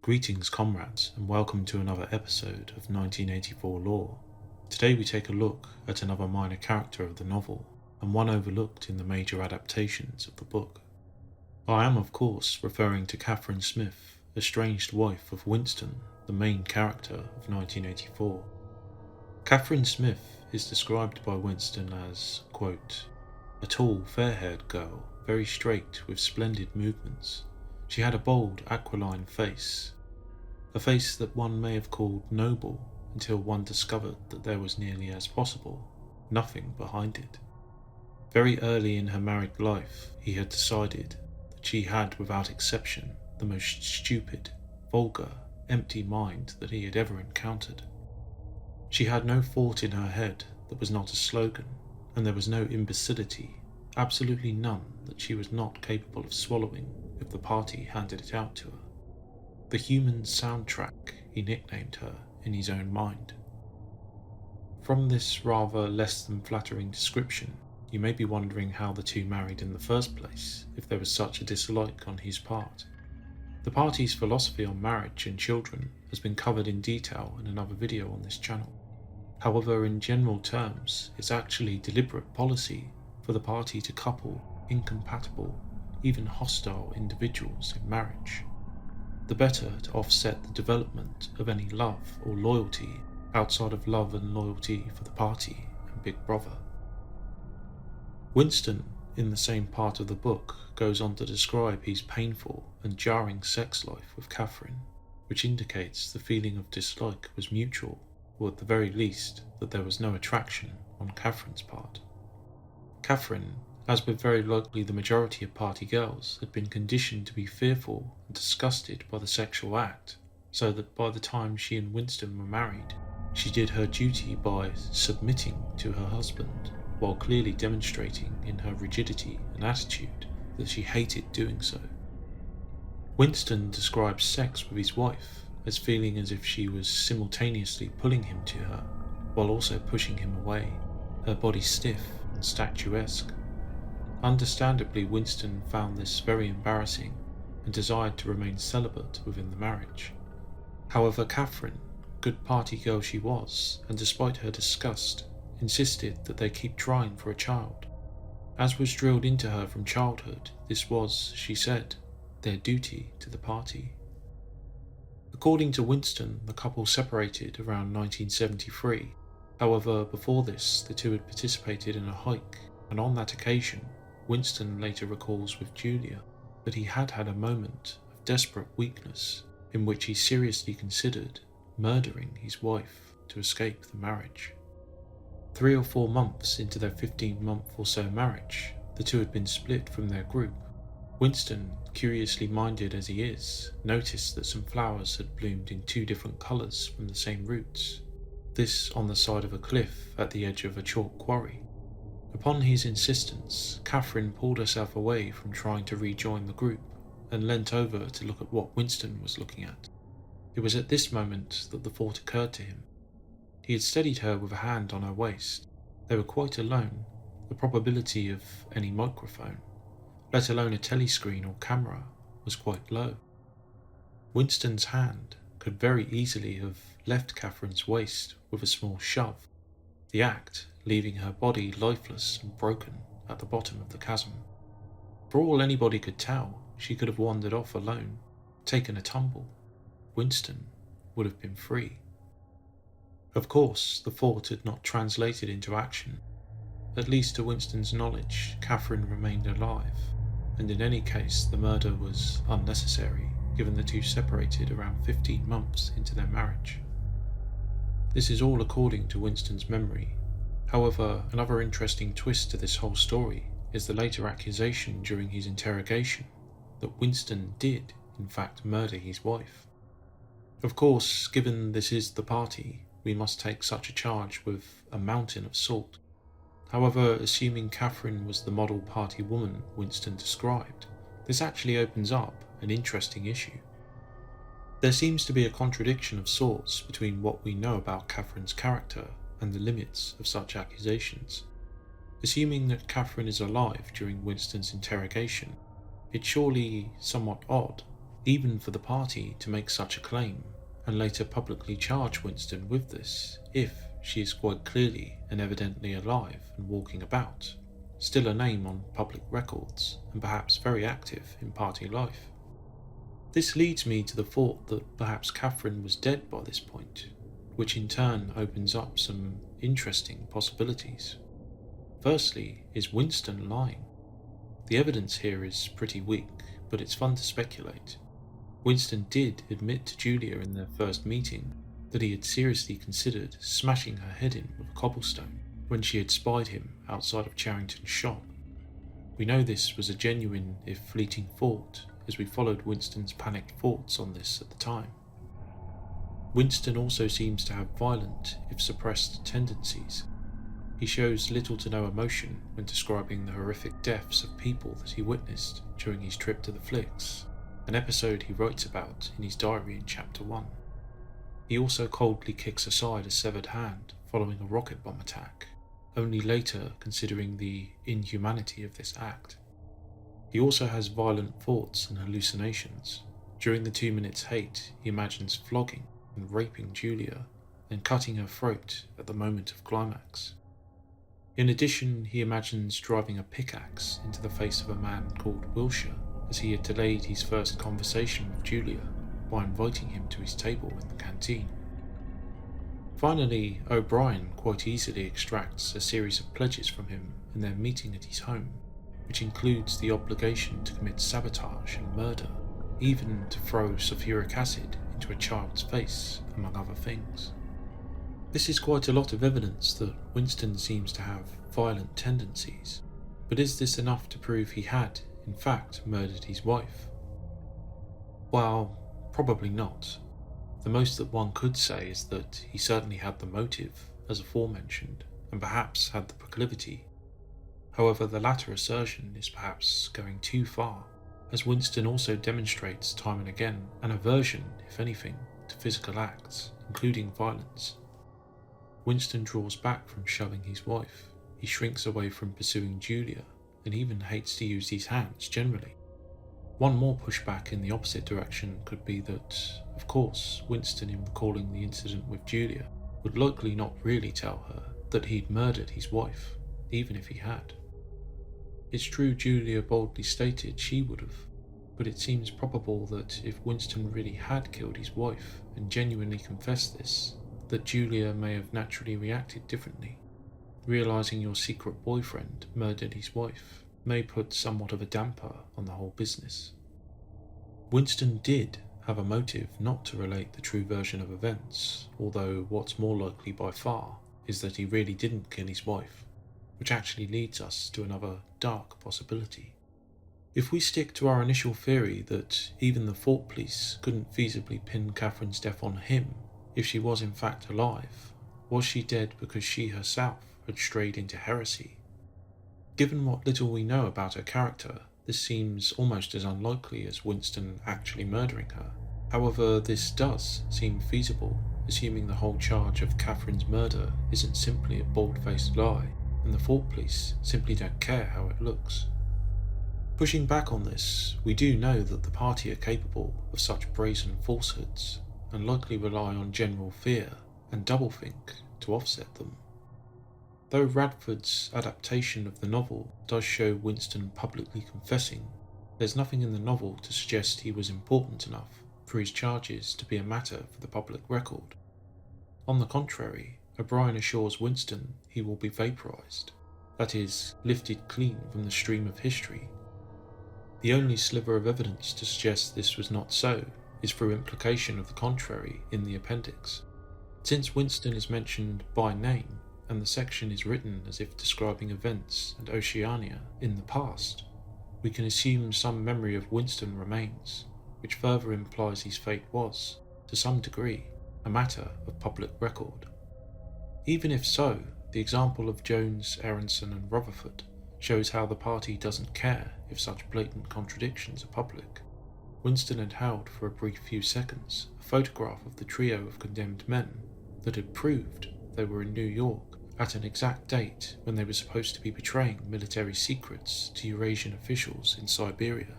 Greetings comrades, and welcome to another episode of 1984 Lore. Today we take a look at another minor character of the novel, and one overlooked in the major adaptations of the book. I am of course referring to Katharine Smith, estranged wife of Winston, the main character of 1984. Katharine Smith is described by Winston as, quote, a tall, fair-haired girl, very straight with splendid movements. She had a bold, aquiline face, a face that one may have called noble until one discovered that there was nearly as possible nothing behind it. Very early in her married life, he had decided that she had, without exception, the most stupid, vulgar, empty mind that he had ever encountered. She had no thought in her head that was not a slogan, and there was no imbecility, absolutely none, that she was not capable of swallowing if the party handed it out to her. The human soundtrack, he nicknamed her in his own mind. From this rather less than flattering description, you may be wondering how the two married in the first place, if there was such a dislike on his part. The party's philosophy on marriage and children has been covered in detail in another video on this channel. However, in general terms, it's actually deliberate policy for the party to couple incompatible, even hostile individuals in marriage, the better to offset the development of any love or loyalty outside of love and loyalty for the party and Big Brother. Winston, in the same part of the book, goes on to describe his painful and jarring sex life with Katharine, which indicates the feeling of dislike was mutual, or at the very least that there was no attraction on Katharine's part. Katharine, as with very likely the majority of party girls, had been conditioned to be fearful and disgusted by the sexual act, so that by the time she and Winston were married, she did her duty by submitting to her husband, while clearly demonstrating in her rigidity and attitude that she hated doing so. Winston describes sex with his wife as feeling as if she was simultaneously pulling him to her, while also pushing him away, her body stiff and statuesque. Understandably, Winston found this very embarrassing and desired to remain celibate within the marriage. However, Katharine, good party girl she was, and despite her disgust, insisted that they keep trying for a child. As was drilled into her from childhood, this was, she said, their duty to the party. According to Winston, the couple separated around 1973. However, before this, the two had participated in a hike, and on that occasion, Winston later recalls with Julia that he had had a moment of desperate weakness in which he seriously considered murdering his wife to escape the marriage. 3 or 4 months into their 15-month or so marriage, the two had been split from their group. Winston, curiously minded as he is, noticed that some flowers had bloomed in 2 different colours from the same roots, this on the side of a cliff at the edge of a chalk quarry. Upon his insistence, Katharine pulled herself away from trying to rejoin the group and leant over to look at what Winston was looking at. It was at this moment that the thought occurred to him. He had steadied her with a hand on her waist. They were quite alone. The probability of any microphone, let alone a telescreen or camera, was quite low. Winston's hand could very easily have left Katharine's waist with a small shove, the act leaving her body lifeless and broken at the bottom of the chasm. For all anybody could tell, she could have wandered off alone, taken a tumble. Winston would have been free. Of course, the thought had not translated into action. At least to Winston's knowledge, Katharine remained alive, and in any case the murder was unnecessary, given the two separated around 15 months into their marriage. This is all according to Winston's memory. However, another interesting twist to this whole story is the later accusation during his interrogation that Winston did, in fact, murder his wife. Of course, given this is the party, we must take such a charge with a mountain of salt. However, assuming Katharine was the model party woman Winston described, this actually opens up an interesting issue. There seems to be a contradiction of sorts between what we know about Katharine's character and the limits of such accusations. Assuming that Katharine is alive during Winston's interrogation, it's surely somewhat odd even for the party to make such a claim and later publicly charge Winston with this if she is quite clearly and evidently alive and walking about, still a name on public records and perhaps very active in party life. This leads me to the thought that perhaps Katharine was dead by this point, which in turn opens up some interesting possibilities. Firstly, is Winston lying? The evidence here is pretty weak, but it's fun to speculate. Winston did admit to Julia in their first meeting that he had seriously considered smashing her head in with a cobblestone when she had spied him outside of Charrington's shop. We know this was a genuine, if fleeting, thought, as we followed Winston's panicked thoughts on this at the time. Winston also seems to have violent, if suppressed, tendencies. He shows little to no emotion when describing the horrific deaths of people that he witnessed during his trip to the Flicks, an episode he writes about in his diary in Chapter 1. He also coldly kicks aside a severed hand following a rocket bomb attack, only later considering the inhumanity of this act. He also has violent thoughts and hallucinations. During the 2 minutes hate, he imagines flogging and raping Julia, and cutting her throat at the moment of climax. In addition, he imagines driving a pickaxe into the face of a man called Wilshire, as he had delayed his first conversation with Julia by inviting him to his table in the canteen. Finally, O'Brien quite easily extracts a series of pledges from him in their meeting at his home, which includes the obligation to commit sabotage and murder, even to throw sulfuric acid into a child's face, among other things. This is quite a lot of evidence that Winston seems to have violent tendencies, but is this enough to prove he had, in fact, murdered his wife? Well, probably not. The most that one could say is that he certainly had the motive, as aforementioned, and perhaps had the proclivity. However, the latter assertion is perhaps going too far, as Winston also demonstrates time and again an aversion, if anything, to physical acts, including violence. Winston draws back from shoving his wife, he shrinks away from pursuing Julia, and even hates to use his hands generally. One more pushback in the opposite direction could be that, of course, Winston, in recalling the incident with Julia, would likely not really tell her that he'd murdered his wife, even if he had. It's true Julia boldly stated she would have, but it seems probable that if Winston really had killed his wife and genuinely confessed this, that Julia may have naturally reacted differently. Realising your secret boyfriend murdered his wife may put somewhat of a damper on the whole business. Winston did have a motive not to relate the true version of events, although what's more likely by far is that he really didn't kill his wife, which actually leads us to another dark possibility. If we stick to our initial theory that even the Thought Police couldn't feasibly pin Katharine's death on him, if she was in fact alive, was she dead because she herself had strayed into heresy? Given what little we know about her character, this seems almost as unlikely as Winston actually murdering her. However, this does seem feasible, assuming the whole charge of Katharine's murder isn't simply a bald-faced lie, and the Thought Police simply don't care how it looks. Pushing back on this, we do know that the party are capable of such brazen falsehoods, and likely rely on general fear and doublethink to offset them. Though Radford's adaptation of the novel does show Winston publicly confessing, there's nothing in the novel to suggest he was important enough for his charges to be a matter for the public record. On the contrary, O'Brien assures Winston he will be vaporized, that is, lifted clean from the stream of history. The only sliver of evidence to suggest this was not so is through implication of the contrary in the appendix. Since Winston is mentioned by name, and the section is written as if describing events and Oceania in the past, we can assume some memory of Winston remains, which further implies his fate was, to some degree, a matter of public record. Even if so, the example of Jones, Aronson and Rutherford shows how the party doesn't care if such blatant contradictions are public. Winston had held for a brief few seconds a photograph of the trio of condemned men that had proved they were in New York at an exact date when they were supposed to be betraying military secrets to Eurasian officials in Siberia.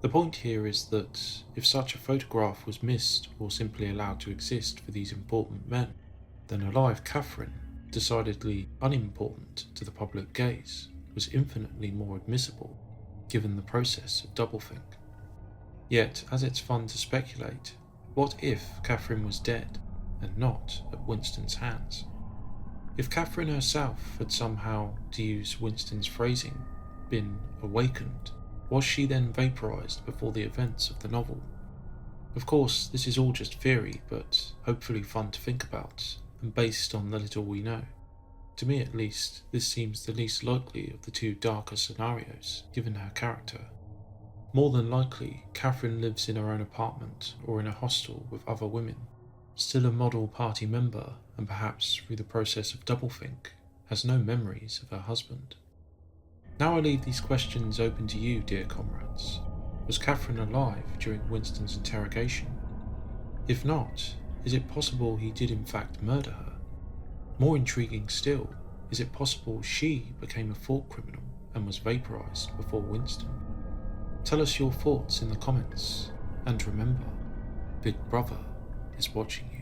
The point here is that if such a photograph was missed or simply allowed to exist for these important men, then a live Katharine, decidedly unimportant to the public gaze, was infinitely more admissible, given the process of doublethink. Yet, as it's fun to speculate, what if Katharine was dead, and not at Winston's hands? If Katharine herself had somehow, to use Winston's phrasing, been awakened, was she then vaporized before the events of the novel? Of course, this is all just theory, but hopefully fun to think about, and based on the little we know. To me at least, this seems the least likely of the two darker scenarios, given her character. More than likely, Katharine lives in her own apartment or in a hostel with other women, still a model party member, and perhaps through the process of doublethink, has no memories of her husband. Now I leave these questions open to you, dear comrades. Was Katharine alive during Winston's interrogation? If not, is it possible he did in fact murder her? More intriguing still, is it possible she became a thought criminal and was vaporized before Winston? Tell us your thoughts in the comments, and remember, Big Brother is watching you.